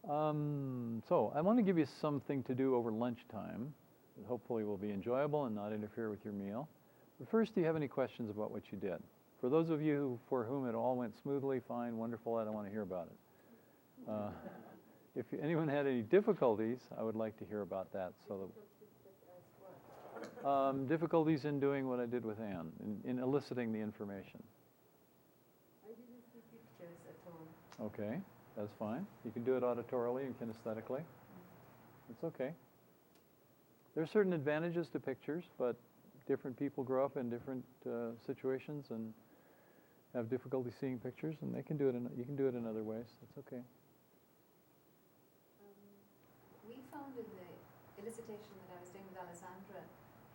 So I want to give you something to do over lunchtime that hopefully will be enjoyable and not interfere with your meal. But first, do you have any questions about what you did? For those of you for whom it all went smoothly, fine, wonderful, I don't want to hear about it. If anyone had any difficulties, I would like to hear about that. So difficulties in doing what I did with Anne, in eliciting the information. I didn't see pictures at all. Okay, that's fine. You can do it auditorily and kinesthetically. It's okay. There are certain advantages to pictures, but different people grow up in different situations and have difficulty seeing pictures, and they can do it. You can do it in other ways. That's okay. We found in the elicitation that I was doing with Alessandra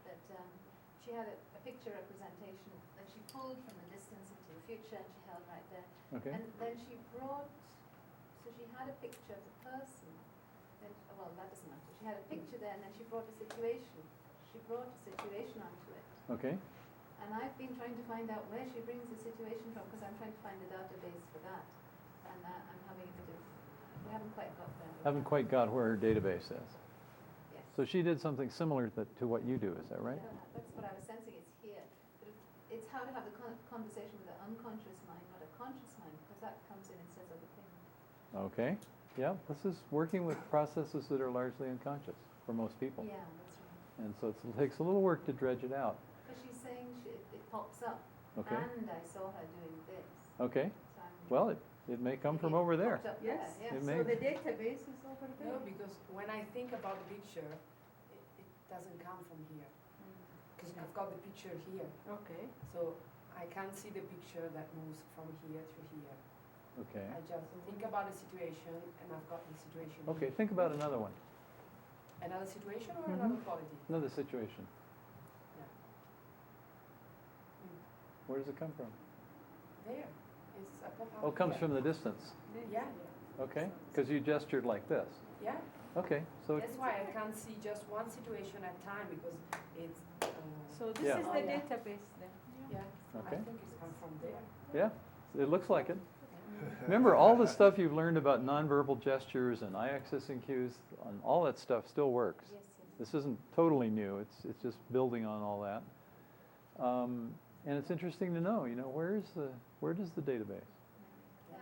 that she had a picture representation that she pulled from the distance into the future and she held right there. Okay. And then she brought, so she had a picture of the person. Then, well, that doesn't matter. She had a picture there and then she brought a situation. She brought a situation onto it. Okay. And I've been trying to find out where she brings the situation from because I'm trying to find the database for that. And I'm having a bit of, we haven't quite got there. Haven't quite got where her database is. Yes. So she did something similar to what you do, is that right? Yeah, that's what I was sensing. It's here. But it's how to have the conversation with the unconscious mind, not a conscious mind, because that comes in and says other things. Okay. Yeah, this is working with processes that are largely unconscious for most people. Yeah, that's right. And so it takes a little work to dredge it out. Because she's saying it pops up. Okay. And I saw her doing this. Okay. So Well, it may come from over there. Popped up Yes. there, It yes. may- So the database is over there? No, because when I think about the picture, it doesn't come from here. Because I've got the picture here. Okay. So I can't see the picture that moves from here to here. Okay. I just think about a situation and I've got the situation Okay, here. think about another one. Another situation or Mhm. another quality? Another situation. Yeah. Where does it come from? There. It's a pop-up. Oh, it comes here. from the distance. Yeah. Okay. Because you gestured like this. Yeah. Okay. So That's why I can't see just one situation at a time because it's. So this Yeah. is Oh, the yeah. database then? Yeah. Okay. I think it's come from there. yeah, it looks like it. Remember, all the stuff you've learned about nonverbal gestures and eye-accessing cues, and all that stuff still works. Yes, yes. This isn't totally new. It's just building on all that. And it's interesting to know, where does the database?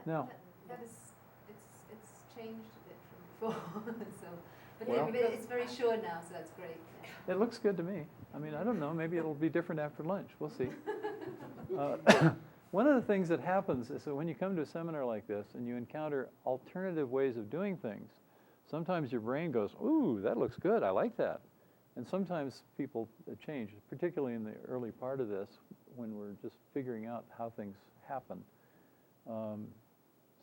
Now- That is, it's changed a bit from before. So, but Well- anyway, it's very sure now, so that's great. Yeah. It looks good to me. I mean, I don't know. Maybe it'll be different after lunch. We'll see. One of the things that happens is that when you come to a seminar like this and you encounter alternative ways of doing things, sometimes your brain goes, ooh, that looks good. I like that. And sometimes people change, particularly in the early part of this, when we're just figuring out how things happen.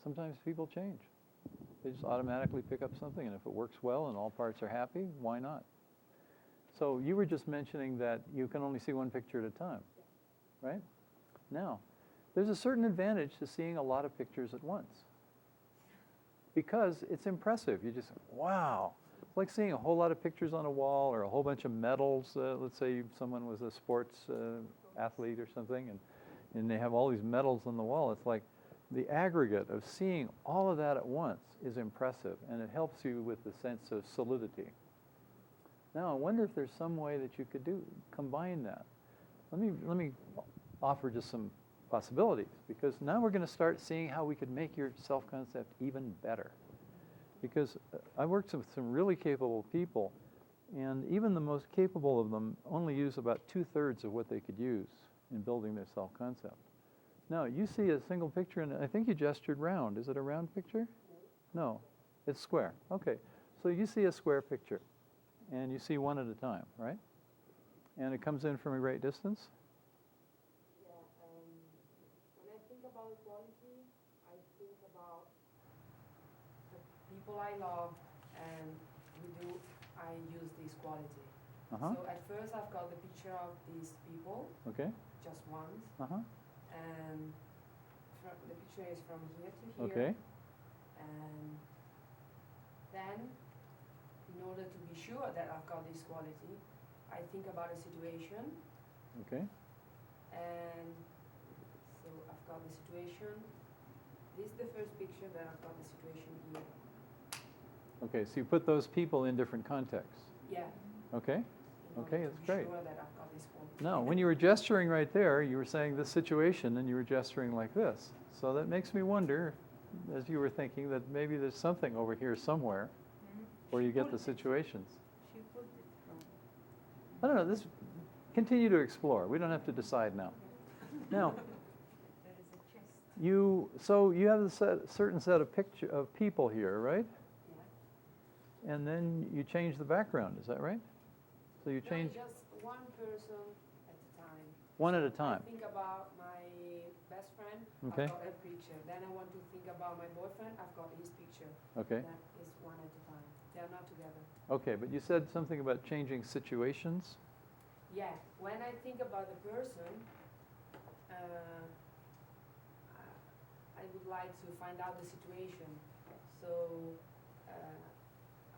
Sometimes people change. They just automatically pick up something, and if it works well and all parts are happy, why not? So you were just mentioning that you can only see one picture at a time, right? Now, there's a certain advantage to seeing a lot of pictures at once because it's impressive. You just, wow. It's like seeing a whole lot of pictures on a wall or a whole bunch of medals. Let's say someone was a sports athlete or something, and they have all these medals on the wall. It's like the aggregate of seeing all of that at once is impressive, and it helps you with the sense of solidity. Now, I wonder if there's some way that you could combine that. Let me offer just some possibilities, because now we're going to start seeing how we could make your self-concept even better. Because I worked with some really capable people, and even the most capable of them only use about 2/3 of what they could use in building their self-concept. Now, you see a single picture, and I think you gestured round. Is it a round picture? No, it's square. Okay, so you see a square picture, and you see one at a time, right? And it comes in from a great distance? Yeah, when I think about quality, I think about the people I love, and I use this quality. Uh-huh. So at first I've got the picture of these people, Okay. just once, Uh-huh. and the picture is from here to here. Okay. And then, in order to be sure that I've got this quality, I think about a situation, Okay. and so I've got the situation. This is the first picture that I've got the situation here. Okay, so you put those people in different contexts. Yeah. Okay? in order Okay, to that's be great. Sure that I've got this one. No, when you were gesturing right there, you were saying this situation and you were gesturing like this. So that makes me wonder, as you were thinking, that maybe there's something over here somewhere where you get the situations. She put it from. I don't know, this, continue to explore. We don't have to decide now. Now, There is a chest. so you have a certain set of people here, right? Yeah. And then you change the background, is that right? So you No, change just one person at a time. one at a time. I think about my best friend, Okay. I've got a picture. Then I want to think about my boyfriend, I've got his picture. Okay. That is one at a time. They're not together. Okay, but you said something about changing situations. Yeah, when I think about the person, I would like to find out the situation. So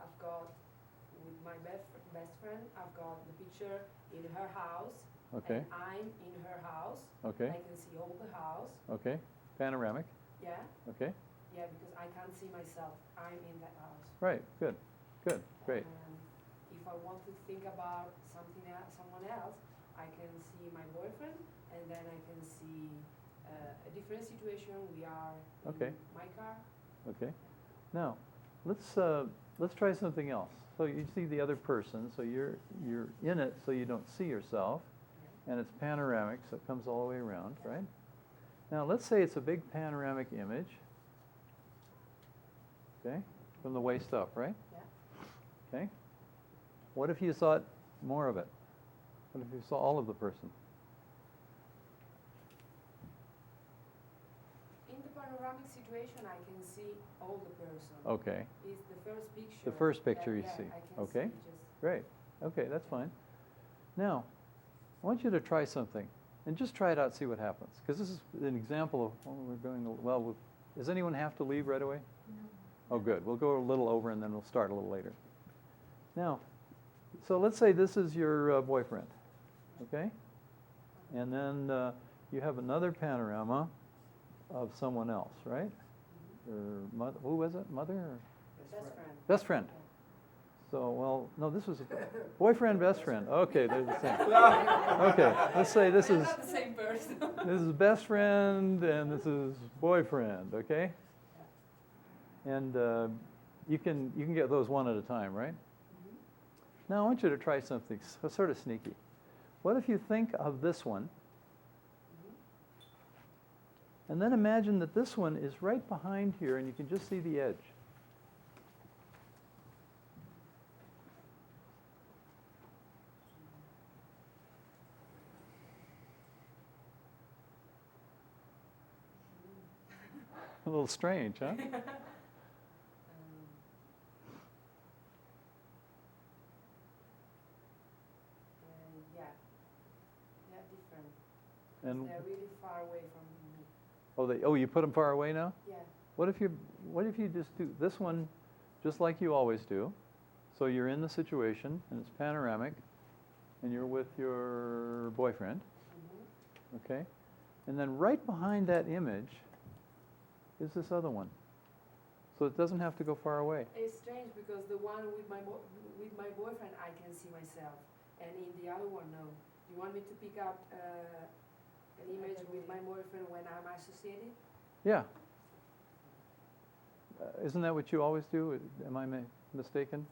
I've got, with my best friend, I've got the picture in her house. Okay. And I'm in her house. Okay. I can see all the house. Okay. Panoramic. Yeah. Okay. Yeah, because I can't see myself. I'm in that house. Right. Good. Good. Great. And if I want to think about something else, someone else, I can see my boyfriend, and then I can see a different situation. We are Okay. in my car. Okay. Now, let's try something else. So you see the other person, so you're in it, so you don't see yourself, and it's panoramic, so it comes all the way around, right? Now, let's say it's a big panoramic image. Okay, from the waist up, right? Yeah. Okay. What if you saw more of it? What if you saw all of the person? In the panoramic situation, I can see all the person. Okay. It's the first picture. The first picture you yeah, see. I can Okay. see just Great. Okay, that's fine. Now, I want you to try something, and just try it out, see what happens. Because this is an example of, oh, we're going well. Does anyone have to leave right away? No. Oh, good. We'll go a little over, and then we'll start a little later. Now, so let's say this is your boyfriend, okay? And then you have another panorama of someone else, right? Or mother, who was it? Mother or best friend. best friend? So, well, no, this was a boyfriend, best friend. Okay, they're the same. Okay, let's say this They're is not the same person. this is best friend and this is boyfriend. Okay, and you can get those one at a time, right? Now I want you to try something sort of sneaky. What if you think of this one, and then imagine that this one is right behind here, and you can just see the edge. A little strange, huh? Yeah, they're different. And They're really far away from me. you put them far away now? Yeah. What if you just do this one just like you always do? So you're in the situation and it's panoramic and you're with your boyfriend, okay? And then right behind that image is this other one. So it doesn't have to go far away. It's strange because the one with my boyfriend, I can see myself, and in the other one, no. You want me to pick up an image with my boyfriend when I'm associated? Yeah. Isn't that what you always do? Am I mistaken?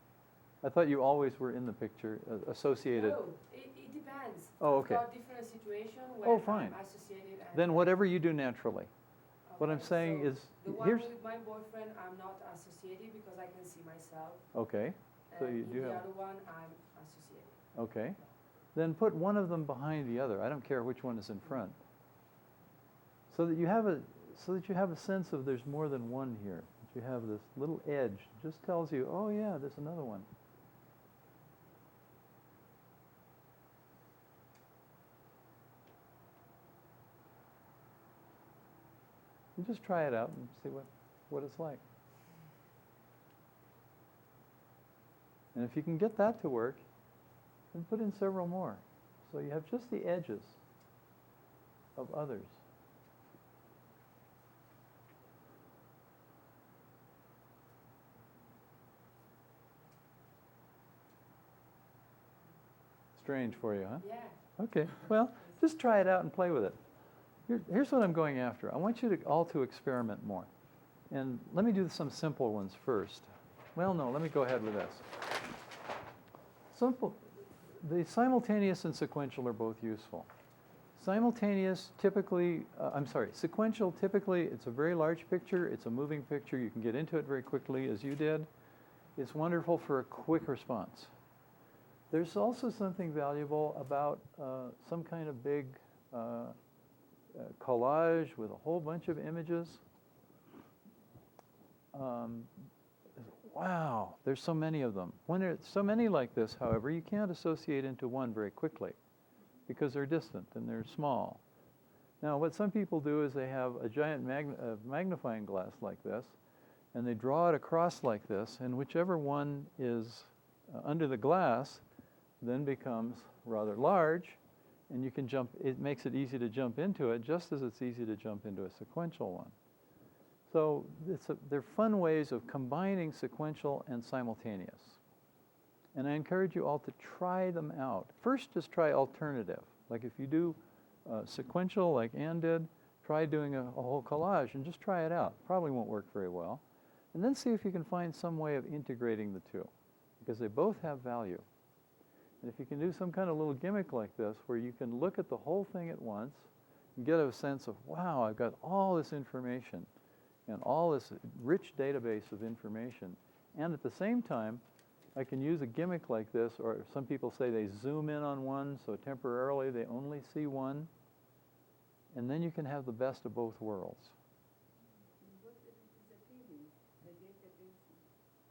I thought you always were in the picture, associated. No, it depends. Oh, okay. I've got different situation when Oh, fine. I'm associated. And Then whatever you do naturally. What I'm Okay, saying so is, the one here's, with my boyfriend, I'm not associated because I can see myself. okay, so And you in do the have, other one, I'm associated. okay. Then put one of them behind the other. I don't care which one is in front. So that you have a sense of there's more than one here. That you have this little edge. It just tells you, oh yeah, there's another one. You just try it out and see what it's like. And if you can get that to work, then put in several more. So you have just the edges of others. Strange for you, huh? Yeah. Okay, well, just try it out and play with it. Here's what I'm going after. I want you all to experiment more. And let me do some simple ones first. Well, no, let me go ahead with this. The simultaneous and sequential are both useful. Simultaneous typically, sequential typically, it's a very large picture, it's a moving picture, you can get into it very quickly as you did. It's wonderful for a quick response. There's also something valuable about some kind of big collage with a whole bunch of images. Wow, there's so many of them. When there's so many like this, however, you can't associate into one very quickly because they're distant and they're small. Now, what some people do is they have a giant magnifying glass like this, and they draw it across like this, and whichever one is under the glass then becomes rather large, and you can jump. It makes it easy to jump into it, just as it's easy to jump into a sequential one. So they're fun ways of combining sequential and simultaneous. And I encourage you all to try them out. First, just try alternative. Like if you do sequential like Ann did, try doing a whole collage and just try it out. Probably won't work very well. And then see if you can find some way of integrating the two, because they both have value. And if you can do some kind of little gimmick like this, where you can look at the whole thing at once and get a sense of, wow, I've got all this information and all this rich database of information. And at the same time, I can use a gimmick like this, or some people say they zoom in on one, so temporarily they only see one. And then you can have the best of both worlds. What if it is a feeling, the database?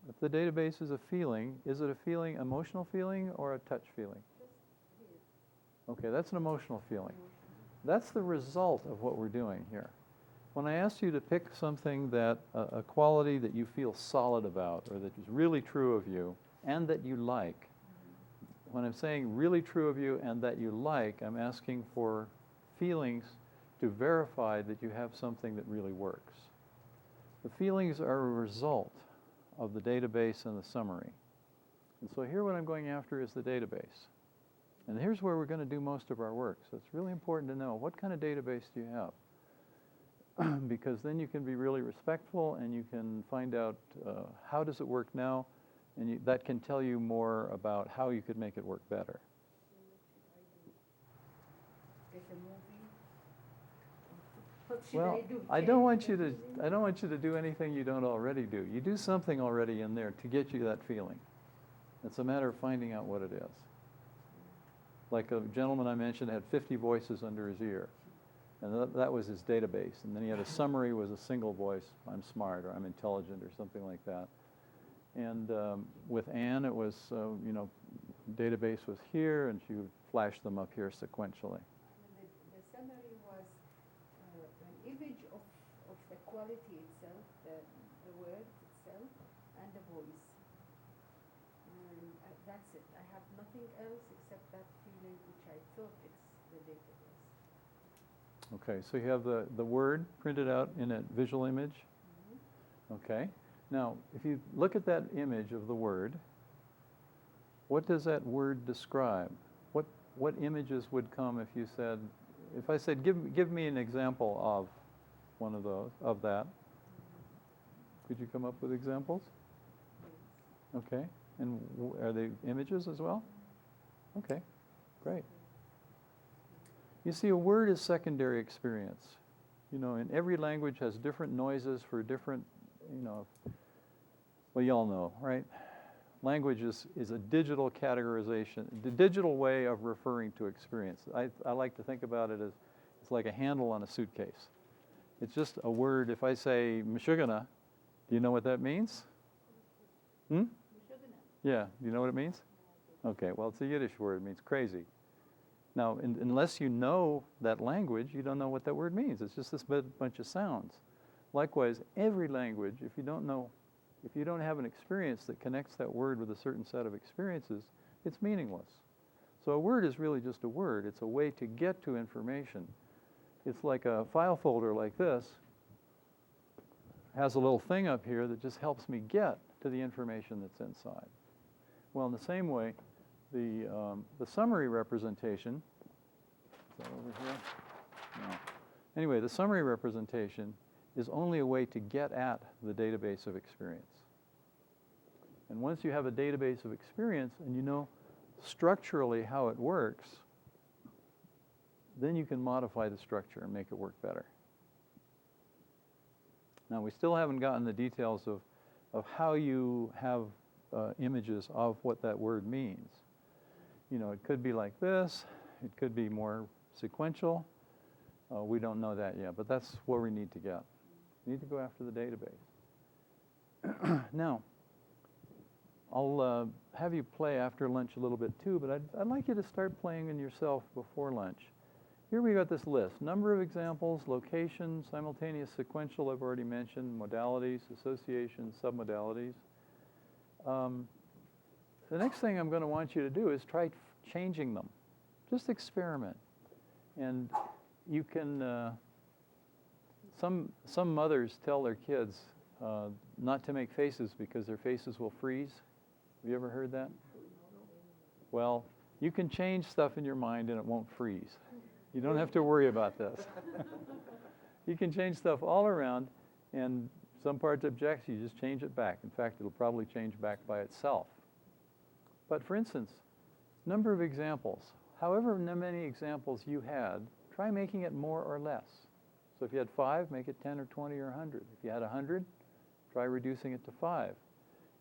If the database is a feeling, is it a feeling, emotional feeling, or a touch feeling? Just here. Okay, that's an emotional feeling. That's the result of what we're doing here. When I asked you to pick something that, a quality that you feel solid about, or that is really true of you, and that you like, when I'm saying really true of you and that you like, I'm asking for feelings to verify that you have something that really works. The feelings are a result of the database and the summary. And so here what I'm going after is the database. And here's where we're going to do most of our work. So it's really important to know, what kind of database do you have? Because then you can be really respectful and you can find out how does it work now, and that can tell you more about how you could make it work better. Get a movie? What should Well, I do? I don't want you to do anything you don't already do. You do something already in there to get you that feeling. It's a matter of finding out what it is. Like a gentleman I mentioned had 50 voices under his ear. And that was his database. And then he had a summary was a single voice, I'm smart, or I'm intelligent, or something like that. And with Ann, it was, database was here, and she would flash them up here sequentially. The summary was an image of the quality itself, the word itself, and the voice. And that's it. I have nothing else except that feeling which I thought it's the database. Okay, so you have the word printed out in a visual image. Mm-hmm. Okay. Now, if you look at that image of the word, what does that word describe? What images would come if I said, give me an example of one of those, of that? Could you come up with examples? Okay. And are they images as well? Okay, great. You see, a word is secondary experience. In every language has different noises for different, well, you all know, right? Language is a digital categorization, the digital way of referring to experience. I like to think about it as it's like a handle on a suitcase. It's just a word. If I say Michigana, do you know what that means? Yeah, do you know what it means? Okay, well, it's a Yiddish word. It means crazy. Now, unless you know that language, you don't know what that word means. It's just this bunch of sounds. Likewise, every language, if you don't have an experience that connects that word with a certain set of experiences, it's meaningless. So a word is really just a word. It's a way to get to information. It's like a file folder like this. Has a little thing up here that just helps me get to the information that's inside. Well, in the same way, the summary representation, is that over here? No. Anyway, the summary representation is only a way to get at the database of experience. And once you have a database of experience and you know structurally how it works, then you can modify the structure and make it work better. Now, we still haven't gotten the details of how you have images of what that word means. You know, it could be like this. It could be more sequential. We don't know that yet, but that's where we need to get. We need to go after the database. Now, I'll have you play after lunch a little bit too, but I'd like you to start playing in yourself before lunch. Here we got this list. Number of examples, location, simultaneous sequential, I've already mentioned, modalities, associations, submodalities. The next thing I'm going to want you to do is try changing them. Just experiment. And you can, some mothers tell their kids not to make faces because their faces will freeze. Have you ever heard that? Well, you can change stuff in your mind and it won't freeze. You don't have to worry about this. You can change stuff all around, and some parts objects, you just change it back. In fact, it'll probably change back by itself. But for instance, number of examples. However many examples you had, try making it more or less. So if you had 5, make it 10 or 20 or 100. If you had 100, try reducing it to 5.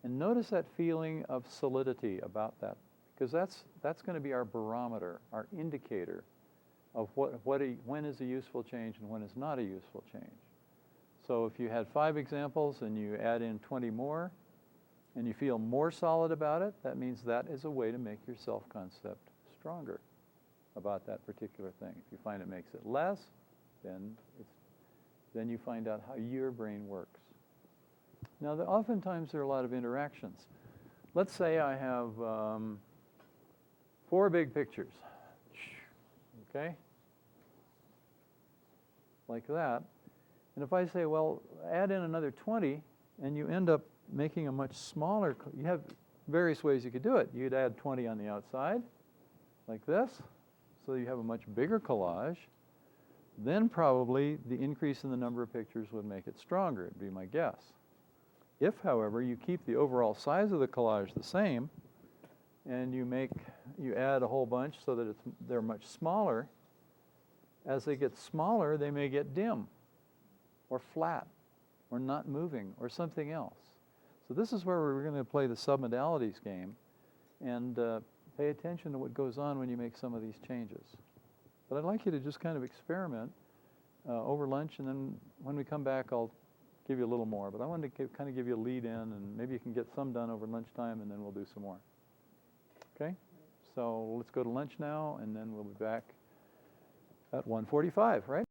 And notice that feeling of solidity about that, because that's going to be our barometer, our indicator of when is a useful change and when is not a useful change. So if you had 5 examples and you add in 20 more, and you feel more solid about it, that means that is a way to make your self-concept stronger about that particular thing. If you find it makes it less, then you find out how your brain works. Now, oftentimes there are a lot of interactions. Let's say I have 4 big pictures, okay? Like that. And if I say, well, add in another 20, and you end up making a much smaller, you have various ways you could do it. You'd add 20 on the outside, like this, so you have a much bigger collage. Then probably the increase in the number of pictures would make it stronger, it'd be my guess. If, however, you keep the overall size of the collage the same, and you add a whole bunch so that they're much smaller, as they get smaller, they may get dim, or flat, or not moving, or something else. So this is where we're going to play the submodalities game, and pay attention to what goes on when you make some of these changes. But I'd like you to just kind of experiment over lunch, and then when we come back, I'll give you a little more. But I wanted to kind of give you a lead in, and maybe you can get some done over lunchtime, and then we'll do some more. Okay? So let's go to lunch now, and then we'll be back at 1:45, right?